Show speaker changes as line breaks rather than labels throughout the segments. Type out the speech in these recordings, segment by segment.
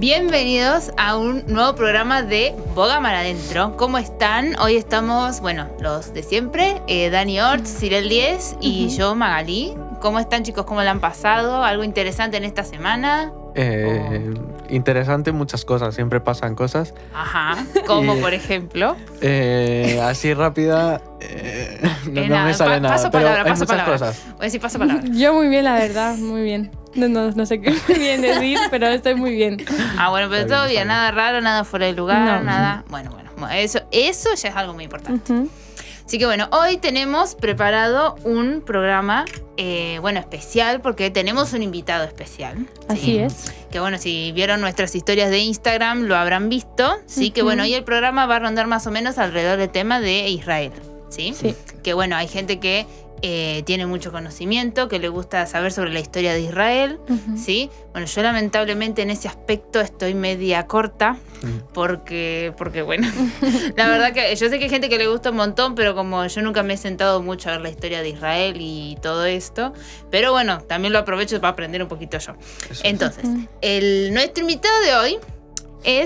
Bienvenidos a un nuevo programa de Boga Mar Adentro. ¿Cómo están? Hoy estamos, los de siempre, Dani Orts, Cyril Diez y yo, Magalí. ¿Cómo están, chicos? ¿Cómo la han pasado? ¿Algo interesante en esta semana?
Interesante, muchas cosas, siempre pasan cosas.
Ajá, como por ejemplo.
Así rápida, no me sale nada.
Paso
pero
palabra,
hay
paso
muchas
palabra.
cosas.
Voy a decir paso palabra.
Yo muy bien, la verdad, muy bien. No sé qué bien decir, pero estoy muy bien.
Ah, bueno, pero todo bien, nada raro, nada fuera de lugar,
No.
nada. Bueno, eso ya es algo muy importante.
Uh-huh.
Así que hoy tenemos preparado un programa, especial, porque tenemos un invitado especial.
Así es.
Que si vieron nuestras historias de Instagram lo habrán visto. Sí, que
Ujú.
hoy el programa va a rondar más o menos alrededor del tema de Israel. ¿Sí?
Sí.
Que hay gente que tiene mucho conocimiento, que le gusta saber sobre la historia de Israel.
Uh-huh.
¿Sí? Yo lamentablemente en ese aspecto estoy media corta. Porque la verdad que yo sé que hay gente que le gusta un montón, pero como yo nunca me he sentado mucho a ver la historia de Israel y todo esto, pero también lo aprovecho para aprender un poquito yo. Entonces, nuestro invitado de hoy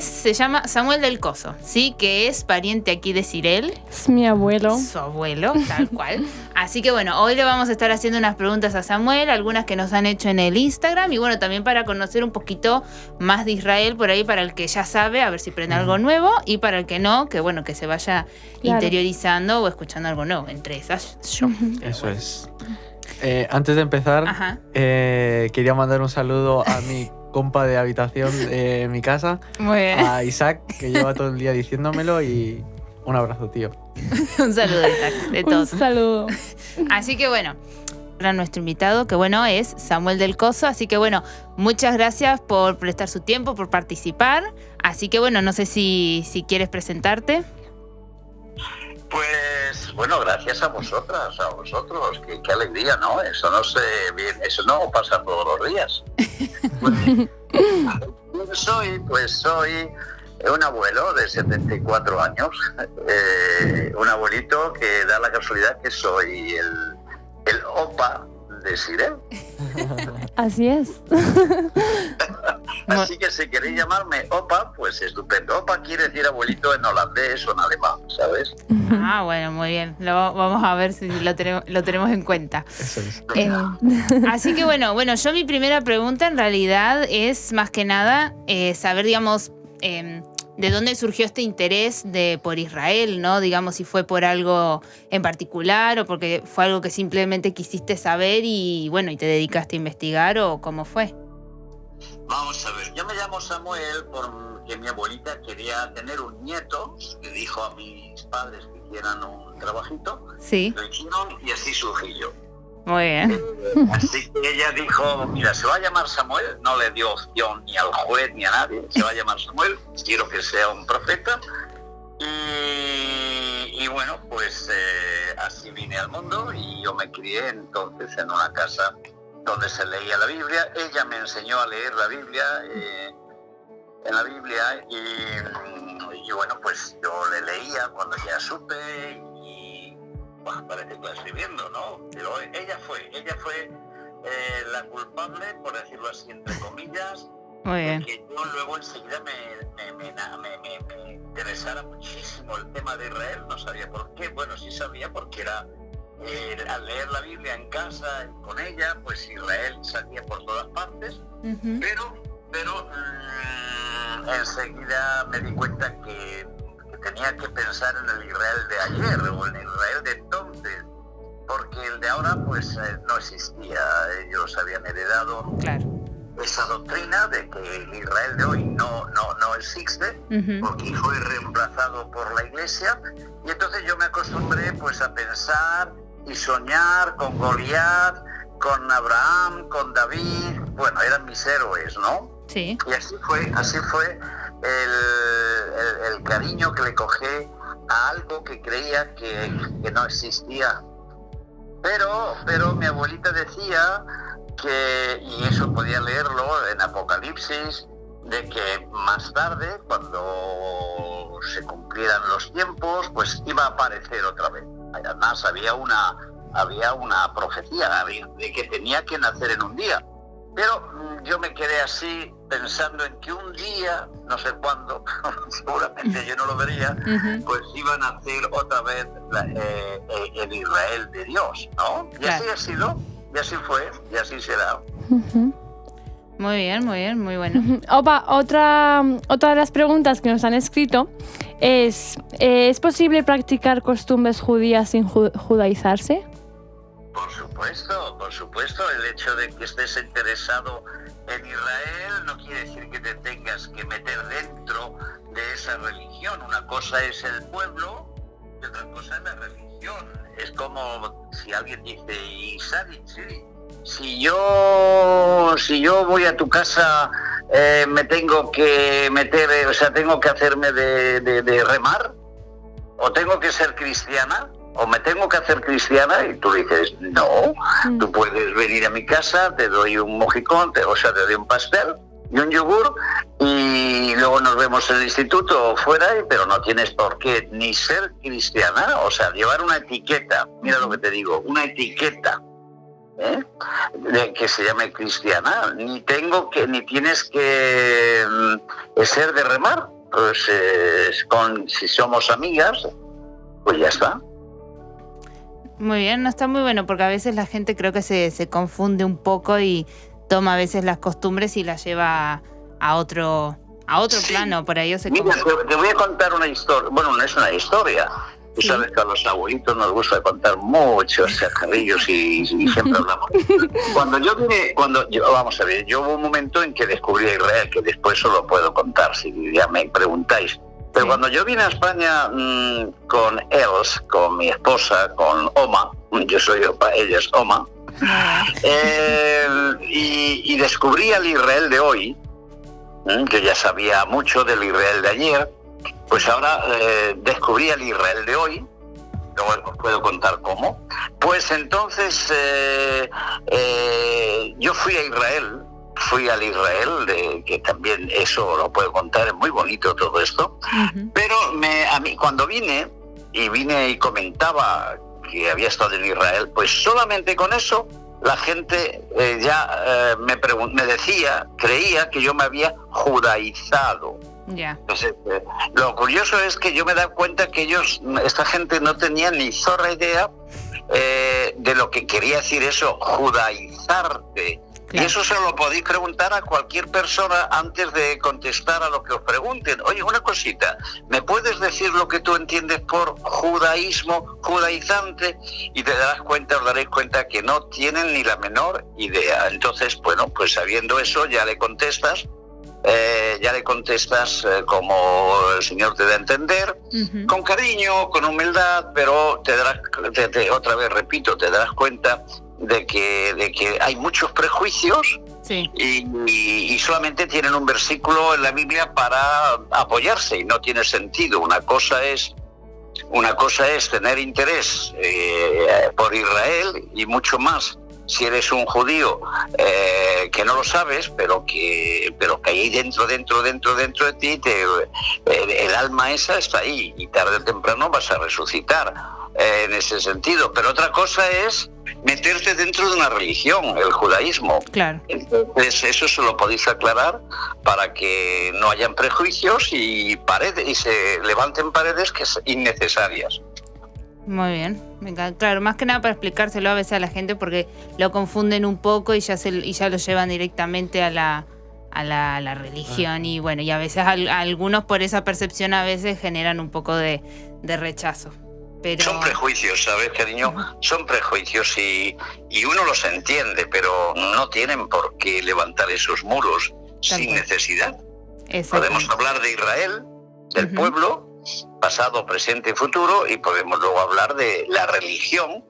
se llama Samuel del Coso, ¿sí? Que es pariente aquí de Cyril.
Es mi abuelo.
Su abuelo, tal cual. Así que hoy le vamos a estar haciendo unas preguntas a Samuel, algunas que nos han hecho en el Instagram, y también para conocer un poquito más de Israel por ahí, para el que ya sabe, a ver si aprende algo nuevo, y para el que no, que se vaya interiorizando o escuchando algo nuevo, entre esas yo.
Uh-huh.
Eso es. Antes de empezar,
Ajá.
quería mandar un saludo a mi compa de habitación de mi casa,
Muy bien.
a Isaac, que lleva todo el día diciéndomelo, y un abrazo, tío.
Un saludo, Isaac, de
Un
todos.
saludo.
Así que para nuestro invitado, que es Samuel del Coso. Así que muchas gracias por prestar su tiempo, por participar. Así que no sé si quieres presentarte.
Pues gracias a vosotros. Qué alegría, ¿no? Eso no sé bien, eso no pasa todos los días. Soy un abuelo de 74 años, un abuelito que da la casualidad que soy el opa de Cyril.
Así es.
Así que si queréis llamarme opa, pues estupendo. Opa quiere decir abuelito en holandés o en alemán, ¿sabes?
Ah, muy bien. Vamos a ver si lo tenemos en cuenta.
Eso es.
Así que yo mi primera pregunta en realidad es más que nada saber, de dónde surgió este interés por Israel, ¿no? Digamos, si fue por algo en particular o porque fue algo que simplemente quisiste saber y te dedicaste a investigar, o cómo fue.
Vamos a ver, yo me llamo Samuel porque mi abuelita quería tener un nieto, le dijo a mis padres que hicieran un trabajito,
Sí.
lo hicieron y así surgí yo.
Muy bien.
Así que ella dijo, mira, se va a llamar Samuel, no le dio opción ni al juez ni a nadie, se va a llamar Samuel, quiero que sea un profeta. Y así vine al mundo y yo me crié entonces en una casa donde se leía la Biblia. Ella me enseñó a leer la Biblia, en la Biblia, y yo le leía cuando ya supe y parece que la estoy viendo, ¿no? Pero ella fue la culpable, por decirlo así, entre comillas.
Muy bien.
Que yo luego enseguida me interesara muchísimo el tema de Israel. No sabía por qué, sí sabía, porque era al leer la Biblia en casa con ella, pues Israel salía por todas partes.
Uh-huh.
pero enseguida me di cuenta que tenía que pensar en el Israel de ayer o en el Israel de entonces, porque el de ahora no existía. Ellos habían heredado esa doctrina de que el Israel de hoy no existe,
Uh-huh.
porque fue reemplazado por la Iglesia. Y entonces yo me acostumbré a pensar y soñar con Goliat, con Abraham, con David. Eran mis héroes, ¿no?
Sí.
Y así fue el cariño que le cogí a algo que creía que no existía. Pero mi abuelita decía que, y eso podía leerlo en Apocalipsis, de que más tarde, cuando se cumplieran los tiempos, pues iba a aparecer otra vez. Además había una profecía de que tenía que nacer en un día. Pero yo me quedé así pensando en que un día, no sé cuándo, seguramente yo no lo vería, pues iban a hacer otra vez el Israel de Dios, ¿no? Y así ha sido, y así fue, y así será.
Muy bien, muy bueno.
Opa, otra de las preguntas que nos han escrito ¿es posible practicar costumbres judías sin judaizarse?
Por supuesto, el hecho de que estés interesado en Israel no quiere decir que te tengas que meter dentro de esa religión. Una cosa es el pueblo y otra cosa es la religión. Es como si alguien dice, y Sari, sí, si yo voy a tu casa, me tengo que meter, o sea, tengo que hacerme de remar, o tengo que ser cristiana, o me tengo que hacer cristiana, y tú dices, no, tú puedes venir a mi casa, te doy un mojicón, te doy un pastel y un yogur, y luego nos vemos en el instituto o fuera, pero no tienes por qué ni ser cristiana, o sea, llevar una etiqueta, mira lo que te digo, una etiqueta, de que se llame cristiana, ni tienes que ser de remar, pues si somos amigas, pues ya está.
Muy bien, no está muy bueno porque a veces la gente creo que se confunde un poco y toma a veces las costumbres y las lleva a otro plano, por ahí se
Mira, te voy a contar una historia, bueno, no es una historia. Tú sabes que a los abuelitos nos gusta contar muchos chascarrillos y siempre hablamos. Vamos a ver, yo hubo un momento en que descubrí a Israel, que después solo puedo contar si ya me preguntáis. Pero cuando yo vine a España con Els, con mi esposa, con Oma, yo soy Opa, ella es Oma, y descubrí al Israel de hoy, que ya sabía mucho del Israel de ayer, pues ahora descubrí al Israel de hoy, luego os puedo contar cómo. Pues entonces yo fui al Israel, que también eso lo puedo contar, es muy bonito todo esto, pero a mí cuando vine y comentaba que había estado en Israel, pues solamente con eso la gente me decía, creía que yo me había judaizado.
Yeah.
Entonces, lo curioso es que yo me daba cuenta que esta gente no tenía ni zorra idea de lo que quería decir eso, judaizarte. Claro. Y eso se lo podéis preguntar a cualquier persona antes de contestar a lo que os pregunten. Oye, una cosita, ¿me puedes decir lo que tú entiendes por judaísmo, judaizante? Y os daréis cuenta que no tienen ni la menor idea. Entonces, bueno, pues sabiendo eso ya le contestas como el Señor te da a entender, con cariño, con humildad, pero otra vez repito, te darás cuenta de que hay muchos prejuicios, sí, y solamente tienen un versículo en la Biblia para apoyarse y no tiene sentido. Una cosa es tener interés por Israel, y mucho más si eres un judío que no lo sabes, pero que ahí dentro de ti el alma esa está ahí, y tarde o temprano vas a resucitar en ese sentido. Pero otra cosa es meterte dentro de una religión, el judaísmo.
Claro.
Entonces eso se lo podéis aclarar para que no hayan prejuicios y se levanten paredes que son innecesarias.
Muy bien, venga, claro, más que nada para explicárselo a veces a la gente porque lo confunden un poco y ya lo llevan directamente a la religión, y bueno, y a veces algunos por esa percepción a veces generan un poco de rechazo. Pero...
Son prejuicios, ¿sabes, cariño? Son prejuicios y uno los entiende, pero no tienen por qué levantar esos muros sin necesidad. Podemos hablar de Israel, del pueblo, pasado, presente y futuro, y podemos luego hablar de la religión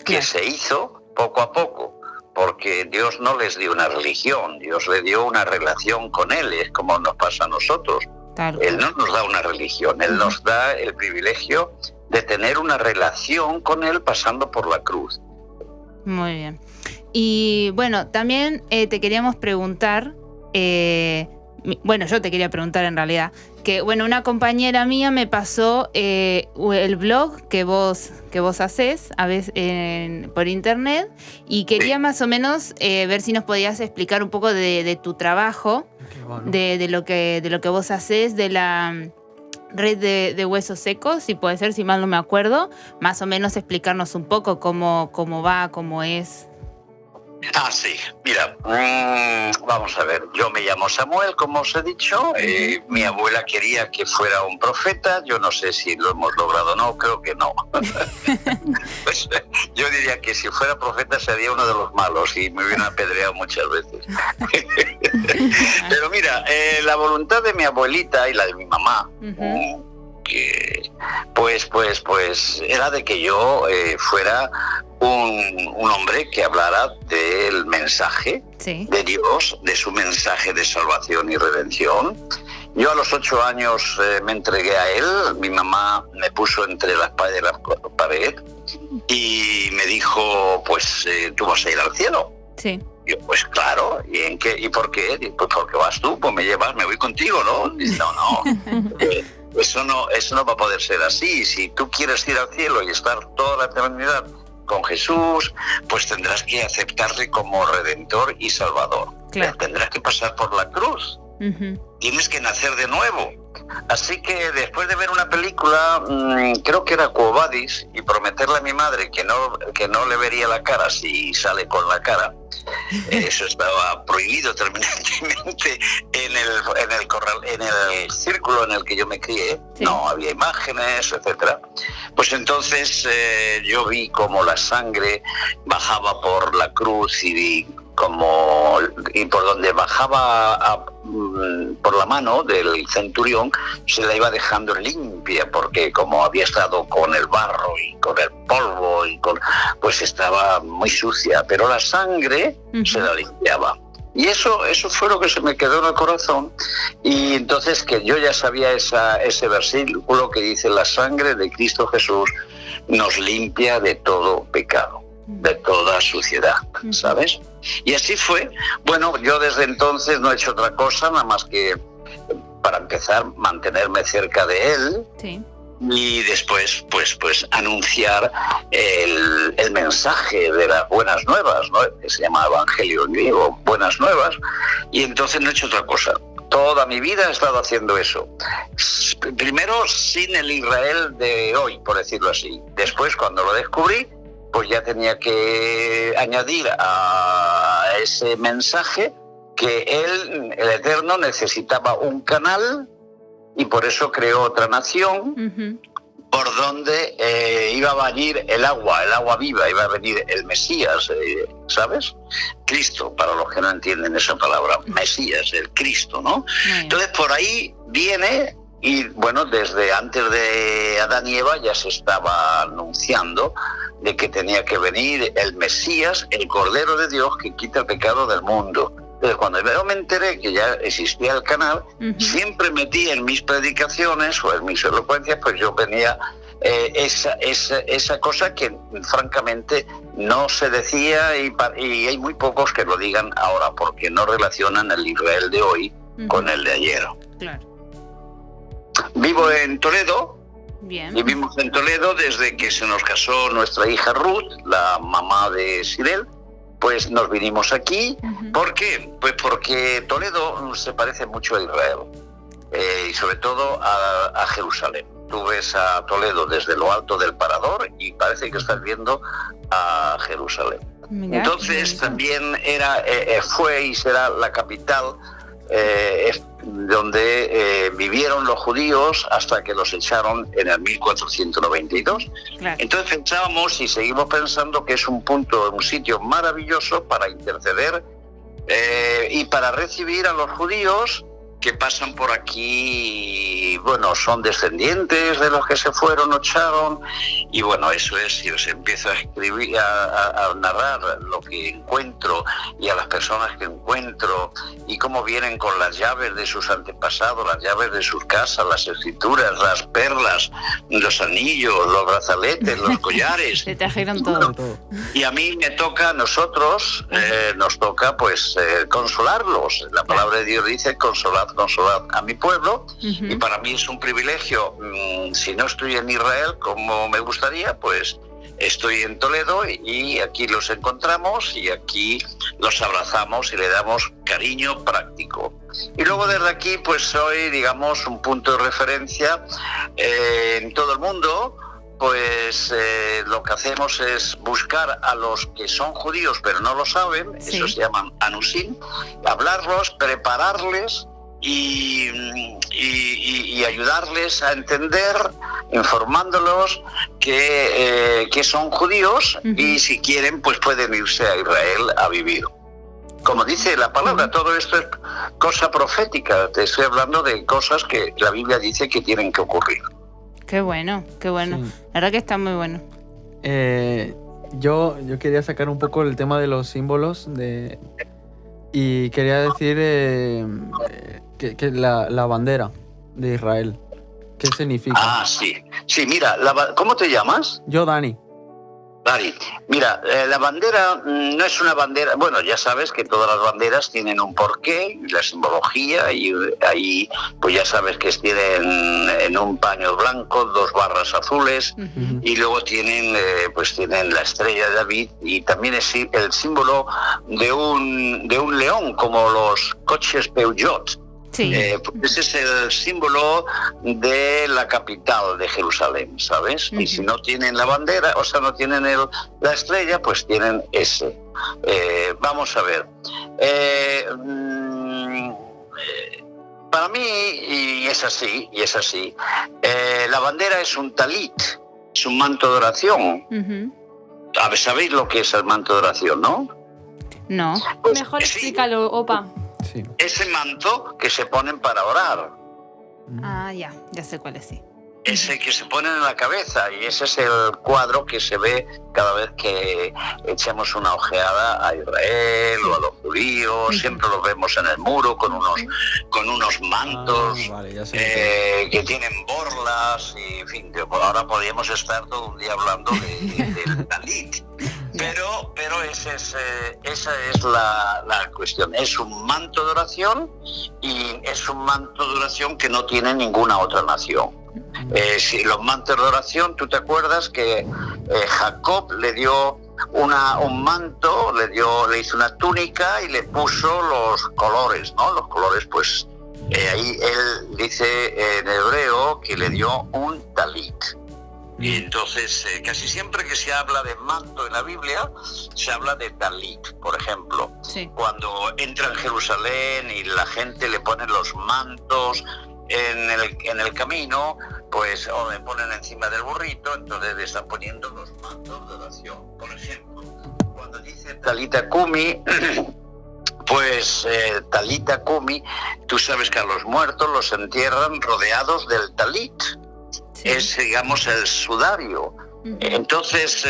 que se hizo poco a poco, porque Dios no les dio una religión, Dios le dio una relación con Él, es como nos pasa a nosotros. Él no nos da una religión, Él nos da el privilegio de tener una relación con Él pasando por la cruz.
Muy bien. Y bueno, también te queríamos preguntar, yo te quería preguntar en realidad, que, bueno, una compañera mía me pasó el blog que vos hacés a veces por internet, y quería más o menos ver si nos podías explicar un poco de tu trabajo, bueno, de lo que vos hacés, de la red de huesos secos, si puede ser, si mal no me acuerdo, más o menos explicarnos un poco cómo va, cómo es.
Sí, mira, vamos a ver, yo me llamo Samuel, como os he dicho, mi abuela quería que fuera un profeta, yo no sé si lo hemos logrado o no, creo que no. Pues, yo diría que si fuera profeta sería uno de los malos y me hubieran apedreado muchas veces. Pero mira, la voluntad de mi abuelita y la de mi mamá, que pues era de que yo fuera un hombre que hablara del mensaje de Dios, de su mensaje de salvación y redención. Yo a los 8 años me entregué a él, mi mamá me puso entre la espada y la pared y me dijo, pues tú vas a ir al cielo. Sí. Yo, pues claro, ¿y en qué? ¿Y por qué? Pues porque vas tú, pues me llevas, me voy contigo, ¿no? Y no. Eso no va a poder ser así. Si tú quieres ir al cielo y estar toda la eternidad con Jesús, pues tendrás que aceptarle como Redentor y Salvador. Claro. Tendrás que pasar por la cruz. Tienes que nacer de nuevo. Así que después de ver una película, creo que era Quo Vadis, y prometerle a mi madre que no le vería la cara si sale con la cara, eso estaba prohibido terminantemente en el círculo en el que yo me crié. Sí. No había imágenes, etcétera. Pues entonces yo vi como la sangre bajaba por la cruz y por donde bajaba por la mano del centurión se la iba dejando limpia, porque como había estado con el barro y con el polvo pues estaba muy sucia, pero la sangre se la limpiaba. Y eso fue lo que se me quedó en el corazón. Y entonces que yo ya sabía ese versículo que dice: la sangre de Cristo Jesús nos limpia de todo pecado, de toda suciedad, ¿sabes? Y así fue. Bueno, yo desde entonces no he hecho otra cosa nada más que, para empezar, mantenerme cerca de él. Sí. Y después pues anunciar el mensaje de las buenas nuevas, ¿no? Que se llama Evangelio en griego, buenas nuevas. Y entonces no he hecho otra cosa. Toda mi vida he estado haciendo eso. Primero sin el Israel de hoy, por decirlo así. Después, cuando lo descubrí, pues ya tenía que añadir a ese mensaje que él, el Eterno, necesitaba un canal, y por eso creó otra nación por donde iba a venir el agua viva, iba a venir el Mesías, ¿sabes? Cristo, para los que no entienden esa palabra, Mesías, el Cristo, ¿no? Entonces por ahí viene. Y bueno, desde antes de Adán y Eva ya se estaba anunciando de que tenía que venir el Mesías, el Cordero de Dios que quita el pecado del mundo. Entonces, cuando yo me enteré que ya existía el canal, siempre metí en mis predicaciones o en mis elocuencias, pues yo venía esa cosa que francamente no se decía, y hay muy pocos que lo digan ahora porque no relacionan el Israel de hoy con el de ayer. Claro. Vivo en Toledo. Bien. Vivimos en Toledo desde que se nos casó nuestra hija Ruth, la mamá de Sirel. Pues nos vinimos aquí. ¿Por qué? Pues porque Toledo se parece mucho a Israel, y sobre todo a Jerusalén. Tú ves a Toledo desde lo alto del Parador y parece que estás viendo a Jerusalén. Mira, entonces también fue y será la capital donde vivieron los judíos hasta que los echaron en el 1492. Claro. Entonces pensábamos y seguimos pensando que es un sitio maravilloso para interceder y para recibir a los judíos que pasan por aquí. Bueno, son descendientes de los que se fueron o echaron, y bueno, eso es, si os empiezo a escribir, a narrar lo que encuentro y a las personas que encuentro y cómo vienen con las llaves de sus antepasados, las llaves de sus casas, las escrituras, las perlas, los anillos, los brazaletes, los collares.
Se trajeron todo.
Y a mí me toca, a nosotros, nos toca pues consolarlos. La palabra de Dios dice: consolad consolar a mi pueblo, y para mí es un privilegio. Si no estoy en Israel como me gustaría, pues estoy en Toledo y aquí los encontramos y aquí los abrazamos y le damos cariño práctico. Y luego desde aquí pues soy, digamos, un punto de referencia en todo el mundo. Pues lo que hacemos es buscar a los que son judíos pero no lo saben,
Sí.
eso se llaman anusim, hablarlos, prepararles y ayudarles a entender, informándolos que son judíos y si quieren pues pueden irse a Israel a vivir. Como dice la palabra, todo esto es cosa profética, te estoy hablando de cosas que la Biblia dice que tienen que ocurrir.
Qué bueno, qué bueno.
Sí.
La verdad que está muy bueno.
Yo quería sacar un poco el tema de los símbolos y quería decir que la bandera de Israel, ¿qué significa?
Ah, sí. Sí, mira, ¿cómo te llamas?
Yo, Dani.
Dani, mira, la bandera no es una bandera, bueno, ya sabes que todas las banderas tienen un porqué, la simbología, y ahí pues ya sabes que tienen en un paño blanco 2 barras azules, y luego tienen la estrella de David, y también es el símbolo de un león, como los coches Peugeot.
Sí.
Ese es el símbolo de la capital de Jerusalén, ¿sabes? Y si no tienen la bandera, o sea, no tienen la estrella, pues tienen ese. Vamos a ver. Para mí, y es así, la bandera es un talit, es un manto de oración. ¿Sabéis lo que es el manto de oración, no?
No.
Pues,
Mejor
sí,
explícalo, Opa.
Sí.
ese manto que se ponen para orar.
Ah, ya sé cuál es, sí.
Ese que se ponen en la cabeza, y ese es el cuadro que se ve cada vez que echamos una ojeada a Israel o a los judíos. Siempre los vemos en el muro con unos mantos
Vale, ya sé.
que tienen borlas, y en fin, que por ahora podríamos estar todo un día hablando del talit. Pero esa es la cuestión. Es un manto de oración, y es un manto de oración que no tiene ninguna otra nación. Si los mantos de oración, tú te acuerdas que Jacob le dio un manto, le hizo una túnica y le puso los colores, ¿no? Los colores, pues ahí él dice en hebreo que le dio un talit. Y entonces, casi siempre que se habla de manto en la Biblia, se habla de talit, por ejemplo.
Sí.
Cuando entra en Jerusalén y la gente le pone los mantos en el camino, pues o le ponen encima del burrito, entonces le están poniendo los mantos de oración. Por ejemplo, cuando dice Talita Kumi, pues Talita Kumi, tú sabes que a los muertos los entierran rodeados del talit.
Sí.
Es, digamos, el sudario. Entonces,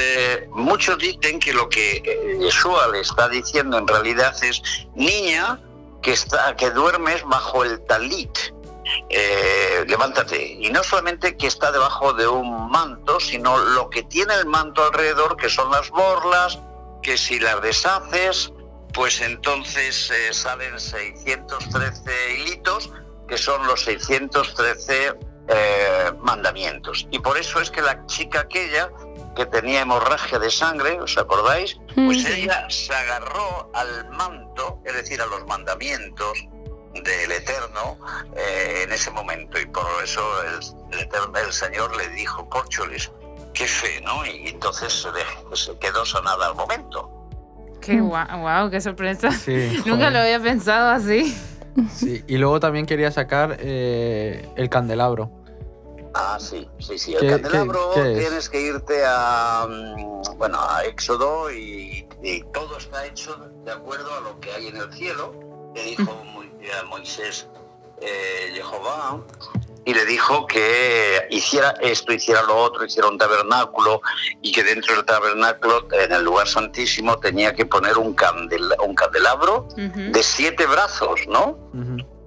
muchos dicen que lo que Yeshua le está diciendo en realidad es: niña, que duermes bajo el talit, levántate. Y no solamente que está debajo de un manto, sino lo que tiene el manto alrededor, que son las borlas, que si las deshaces, pues entonces salen 613 hilitos, que son los 613 mandamientos. Y por eso es que la chica aquella que tenía hemorragia de sangre, ¿os acordáis? Pues ella se agarró al manto, es decir, a los mandamientos del Eterno en ese momento, y por eso el Señor le dijo: córcholes, qué fe, ¿no? Y entonces se quedó sanada al momento.
Qué guau, qué sorpresa.
Sí,
Nunca
joder.
lo había pensado así.
Sí, y luego también quería sacar el candelabro.
Ah, sí. El
¿Qué
candelabro,
es?
tienes que irte a Éxodo, y todo está hecho de acuerdo a lo que hay en el cielo. Le dijo a Moisés Jehová, y le dijo que hiciera esto, hiciera lo otro, hiciera un tabernáculo, y que dentro del tabernáculo, en el lugar santísimo, tenía que poner un candelabro de 7 brazos, ¿no?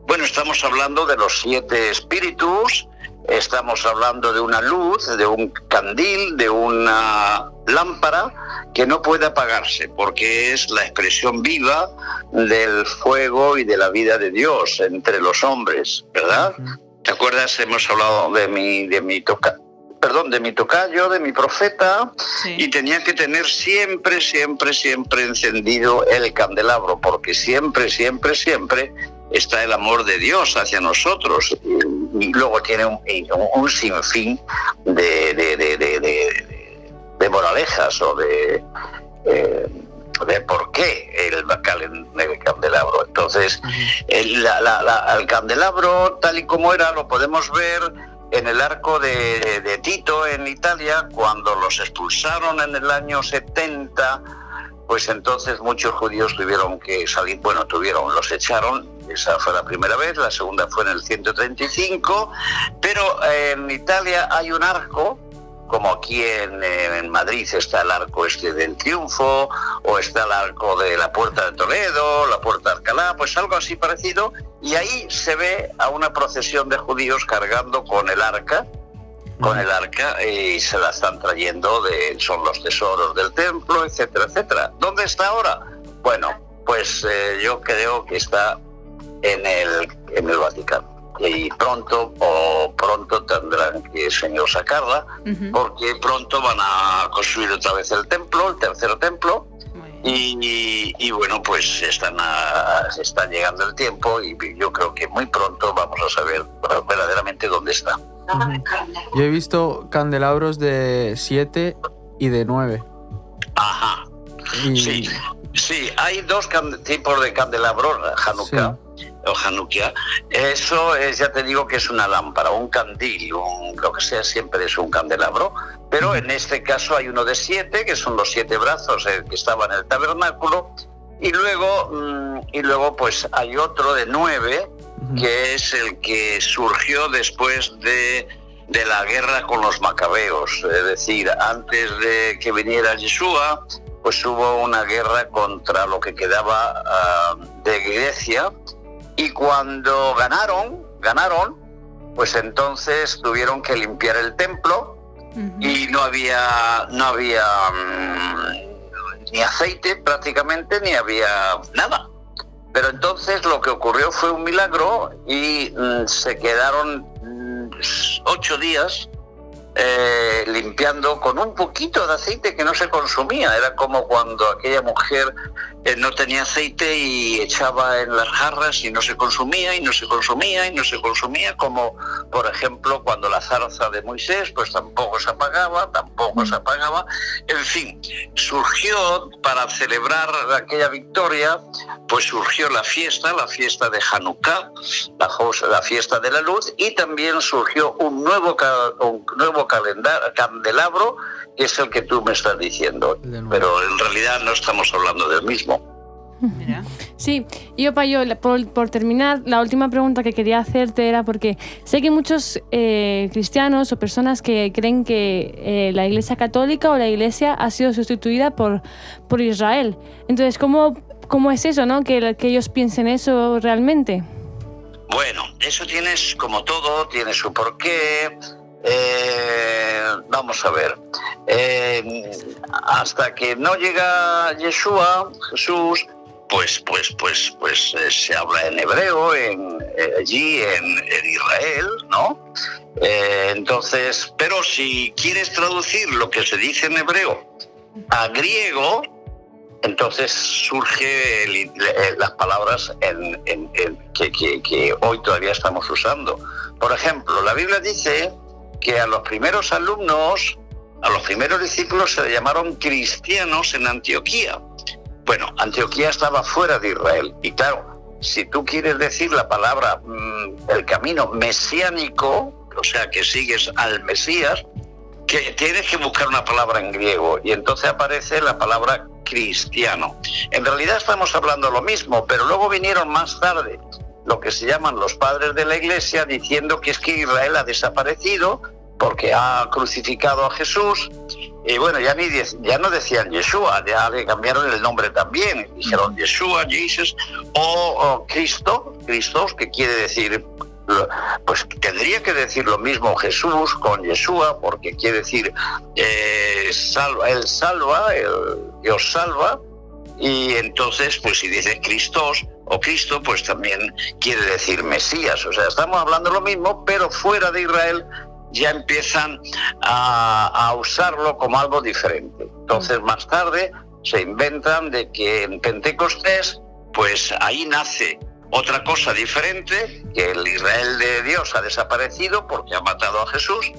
Bueno, estamos hablando de los 7 espíritus, estamos hablando de una luz, de un candil, de una lámpara que no puede apagarse, porque es la expresión viva del fuego y de la vida de Dios entre los hombres, ¿verdad? ¿Te acuerdas? Hemos hablado de mi tocayo, de mi profeta, sí. Y tenía que tener siempre encendido el candelabro, porque siempre está el amor de Dios hacia nosotros, y luego tiene un sinfín de moralejas o de por qué el candelabro. Entonces, el candelabro, tal y como era, lo podemos ver en el arco de Tito en Italia, cuando los expulsaron en el año 70, pues entonces muchos judíos tuvieron que salir, los echaron. Esa fue la primera vez, la segunda fue en el 135, pero en Italia hay un arco, como aquí en Madrid está el arco del Triunfo, o está el arco de la Puerta de Toledo, la Puerta de Alcalá, pues algo así parecido, y ahí se ve a una procesión de judíos cargando con el arca, y se la están trayendo, son los tesoros del templo, etcétera, etcétera. ¿Dónde está ahora? Bueno, pues yo creo que está en el Vaticano. Y pronto tendrán que sacarla, porque pronto van a construir otra vez el tercer templo, y bueno, pues está llegando el tiempo, y yo creo que muy pronto vamos a saber verdaderamente dónde está.
Yo he visto candelabros de 7 y de 9.
Ajá. Sí, hay dos tipos de candelabros, Hanukkah. Sí. O Hanukkah. Eso es, ya te digo que es una lámpara, un candil, lo que sea, siempre es un candelabro, pero en este caso hay uno de 7, que son los 7 brazos que estaban en el tabernáculo, y luego pues hay otro de 9, que es el que surgió después de la guerra con los macabeos, es decir, antes de que viniera Yeshua, pues hubo una guerra contra lo que quedaba de Grecia, y cuando ganaron, pues entonces tuvieron que limpiar el templo, y no había ni aceite prácticamente, ni había nada. Pero entonces lo que ocurrió fue un milagro, y se quedaron 8 días limpiando con un poquito de aceite que no se consumía. Era como cuando aquella mujer no tenía aceite y echaba en las jarras y no se consumía, como por ejemplo cuando la zarza de Moisés pues tampoco se apagaba. En fin, surgió, para celebrar aquella victoria, pues surgió la fiesta de Hanukkah, la fiesta de la luz, y también surgió un nuevo candelabro, que es el que tú me estás diciendo, pero en realidad no estamos hablando del mismo.
Mira. Sí, yo por terminar, la última pregunta que quería hacerte era porque sé que muchos cristianos o personas que creen que la Iglesia Católica o la Iglesia ha sido sustituida por Israel. Entonces, ¿cómo es eso, no? Que ellos piensen eso realmente.
Bueno, eso como todo, tiene su porqué. Vamos a ver, hasta que no llega Yeshua, Jesús, pues se habla en hebreo allí en Israel, ¿no? Entonces, pero si quieres traducir lo que se dice en hebreo a griego, entonces surge las palabras que hoy todavía estamos usando. Por ejemplo, la Biblia dice que a los primeros alumnos, a los primeros discípulos se le llamaron cristianos en Antioquía. Bueno, Antioquía estaba fuera de Israel, y claro, si tú quieres decir la palabra, el camino mesiánico, o sea, que sigues al Mesías, que tienes que buscar una palabra en griego, y entonces aparece la palabra cristiano. En realidad estamos hablando lo mismo, pero luego vinieron más tarde lo que se llaman los padres de la Iglesia, diciendo que es que Israel ha desaparecido porque ha crucificado a Jesús. Y bueno, ya no decían Yeshua, ya le cambiaron el nombre también. Dijeron Yeshua, Jesus, o Cristo, Christos, que quiere decir pues tendría que decir lo mismo Jesús con Yeshua, porque quiere decir Él salva, Dios salva, y entonces pues si dice Christos o Cristo, pues también quiere decir Mesías. O sea, estamos hablando lo mismo, pero fuera de Israel ya empiezan a usarlo como algo diferente. Entonces más tarde se inventan de que en Pentecostés, pues ahí nace otra cosa diferente, que el Israel de Dios ha desaparecido porque ha matado a Jesús,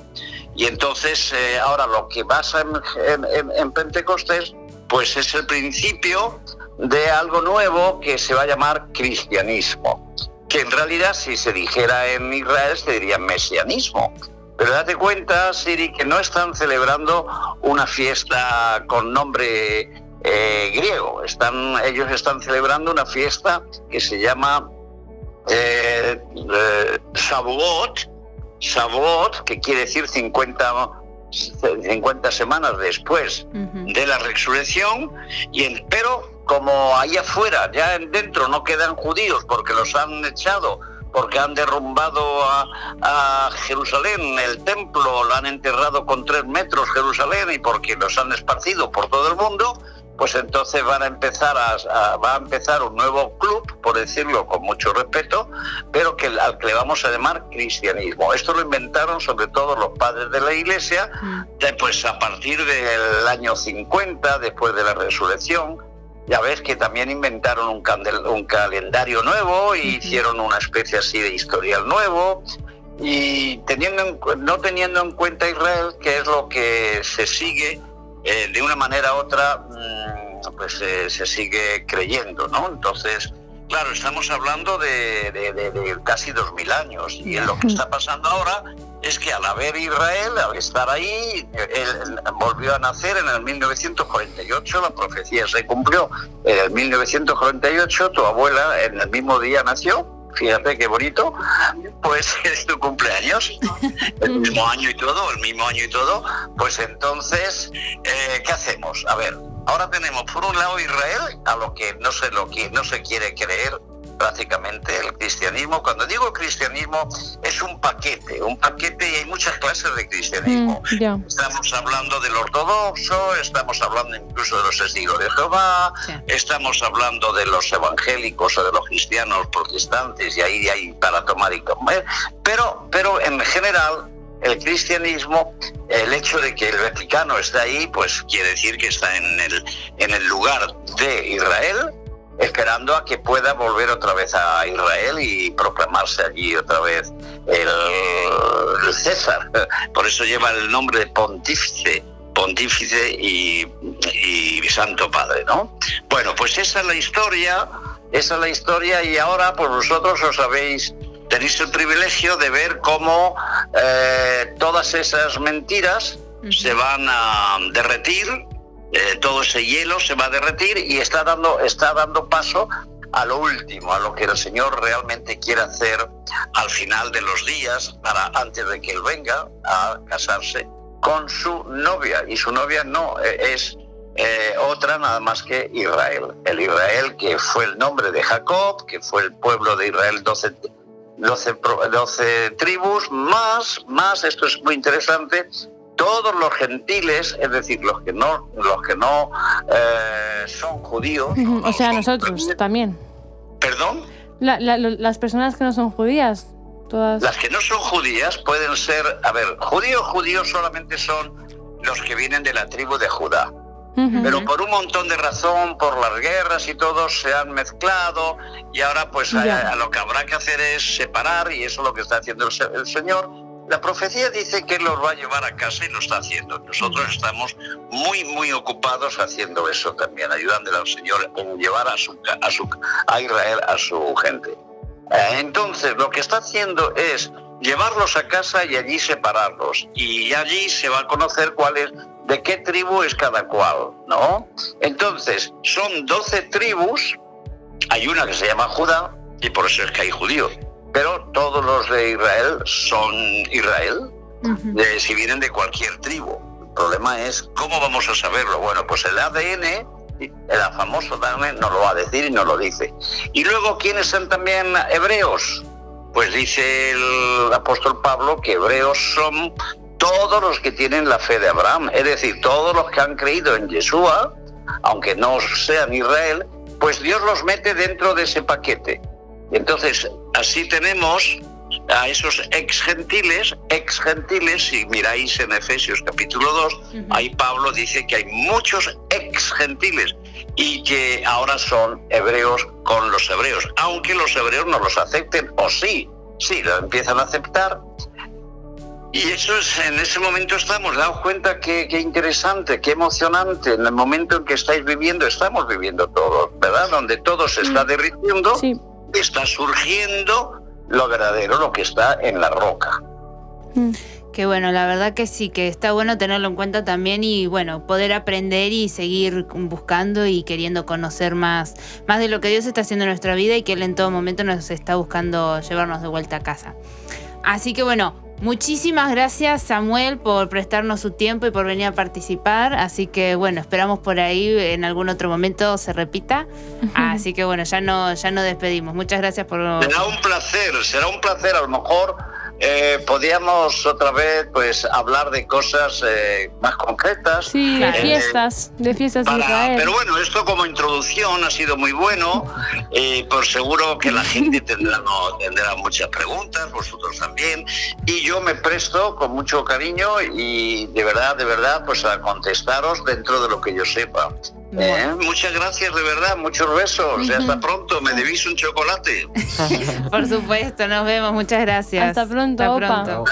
y entonces ahora lo que pasa en Pentecostés, pues es el principio de algo nuevo que se va a llamar cristianismo, que en realidad si se dijera en Israel se diría mesianismo. Pero date cuenta, Siri, que no están celebrando una fiesta con nombre griego. Ellos están celebrando una fiesta que se llama Shavuot, que quiere decir 50 semanas después de la resurrección, pero como ahí afuera, ya dentro no quedan judíos porque los han echado, porque han derrumbado a Jerusalén, el templo, lo han enterrado con 3 metros Jerusalén, y porque los han esparcido por todo el mundo, pues entonces va a empezar un nuevo club, por decirlo con mucho respeto, pero al que le vamos a llamar cristianismo. Esto lo inventaron sobre todo los padres de la Iglesia, pues a partir del año 50, después de la resurrección. Ya ves que también inventaron un calendario nuevo y hicieron una especie así de historial nuevo, y no teniendo en cuenta Israel, que es lo que se sigue de una manera u otra, pues se sigue creyendo, ¿no? Entonces, claro, estamos hablando de casi 2000 años, y lo que está pasando ahora es que al haber Israel, al estar ahí, él volvió a nacer en el 1948, la profecía se cumplió en el 1948, tu abuela en el mismo día nació. Fíjate qué bonito, pues es tu cumpleaños, el mismo año y todo, pues entonces, ¿qué hacemos? A ver, ahora tenemos por un lado Israel, a lo que no se quiere creer prácticamente el cristianismo. Cuando digo cristianismo es un paquete y hay muchas clases de cristianismo. Estamos hablando del ortodoxo, estamos hablando incluso de los testigos de Jehová, estamos hablando de los evangélicos o de los cristianos protestantes, y ahí hay para tomar y comer, pero en general el cristianismo, el hecho de que el Vaticano está ahí, pues quiere decir que está en el lugar de Israel, esperando a que pueda volver otra vez a Israel y proclamarse allí otra vez el César. Por eso lleva el nombre de pontífice y Santo Padre, ¿no? Bueno, pues esa es la historia, y ahora pues vosotros tenéis el privilegio de ver cómo todas esas mentiras se van a derretir. Todo ese hielo se va a derretir y está dando paso a lo último, a lo que el Señor realmente quiere hacer al final de los días, antes de que Él venga a casarse con su novia. Y su novia no es otra nada más que Israel. El Israel que fue el nombre de Jacob, que fue el pueblo de Israel, 12 tribus, más, esto es muy interesante, todos los gentiles, es decir, los que no son judíos.
O sea, nosotros también.
¿Perdón?
Las personas que no son judías, todas.
Las que no son judías pueden ser, judíos solamente son los que vienen de la tribu de Judá. Pero por un montón de razón, por las guerras y todo, se han mezclado, y ahora pues lo que habrá que hacer es separar, y eso es lo que está haciendo el Señor. La profecía dice que Él los va a llevar a casa, y lo está haciendo. Nosotros estamos muy, muy ocupados haciendo eso también, ayudándole al Señor en llevar a Israel, a su gente. Entonces, lo que está haciendo es llevarlos a casa y allí separarlos. Y allí se va a conocer de qué tribu es cada cual, ¿no? Entonces, son 12 tribus, hay una que se llama Judá, y por eso es que hay judíos. Pero todos los de Israel son Israel, si vienen de cualquier tribu. El problema es, ¿cómo vamos a saberlo? Bueno, pues el ADN, el famoso ADN, nos lo va a decir y nos lo dice. Y luego, ¿quiénes son también hebreos? pues dice el apóstol Pablo que hebreos son todos los que tienen la fe de Abraham, es decir, todos los que han creído en Yeshua, aunque no sean Israel, pues Dios los mete dentro de ese paquete. Entonces, así tenemos a esos ex gentiles, si miráis en Efesios capítulo 2, ahí Pablo dice que hay muchos ex gentiles y que ahora son hebreos con los hebreos, aunque los hebreos no los acepten, o sí lo empiezan a aceptar. Y eso es, en ese momento estamos dados cuenta que interesante, qué emocionante, en el momento en que estáis viviendo, estamos viviendo todos, ¿verdad? Donde todo se está derritiendo, está surgiendo lo verdadero, lo que está en la roca.
Que bueno, la verdad que sí, que está bueno tenerlo en cuenta también y bueno, poder aprender y seguir buscando y queriendo conocer más de lo que Dios está haciendo en nuestra vida y que Él en todo momento nos está buscando llevarnos de vuelta a casa. Así que bueno, muchísimas gracias, Samuel, por prestarnos su tiempo y por venir a participar. Así que bueno, esperamos por ahí en algún otro momento se repita. Así que bueno, ya nos despedimos. Muchas gracias por...
Será un placer. A lo mejor podíamos otra vez pues hablar de cosas más concretas.
Sí, de fiestas de Israel.
Pero bueno, esto como introducción ha sido muy bueno. Por seguro que la gente tendrá muchas preguntas, vosotros también. Y yo me presto con mucho cariño y de verdad, pues a contestaros dentro de lo que yo sepa. Muchas gracias, de verdad, muchos besos. Y hasta pronto, me debís un chocolate.
Por supuesto, nos vemos, muchas gracias.
Hasta pronto, Opa.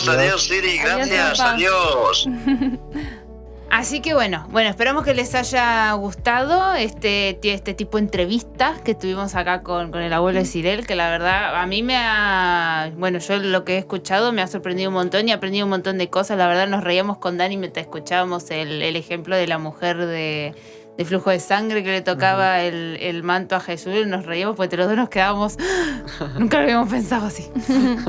Adiós, Siri, gracias, adiós.
Así que bueno, esperamos que les haya gustado este tipo de entrevistas que tuvimos acá con el abuelo de Cyril, que la verdad a mí yo lo que he escuchado me ha sorprendido un montón y he aprendido un montón de cosas. La verdad nos reíamos con Dani mientras escuchábamos el ejemplo de la mujer de flujo de sangre que le tocaba el manto a Jesús. Nos reíamos porque los dos nos quedábamos, nunca lo habíamos pensado así.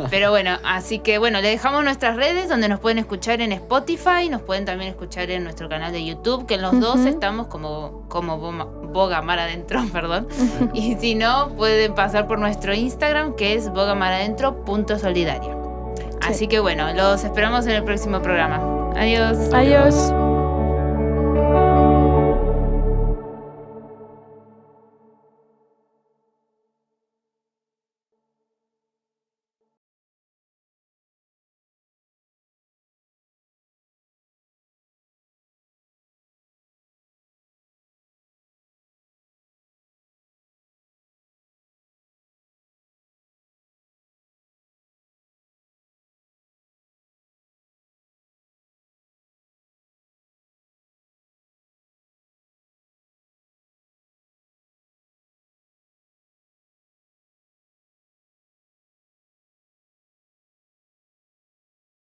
Pero bueno, así que bueno, le dejamos nuestras redes donde nos pueden escuchar en Spotify, nos pueden también escuchar en nuestro canal de YouTube, que en los dos estamos como Boga Mar Adentro, perdón. Y si no, pueden pasar por nuestro Instagram, que es bogamaradentro.solidario. Así que bueno, los esperamos en el próximo programa. Adiós.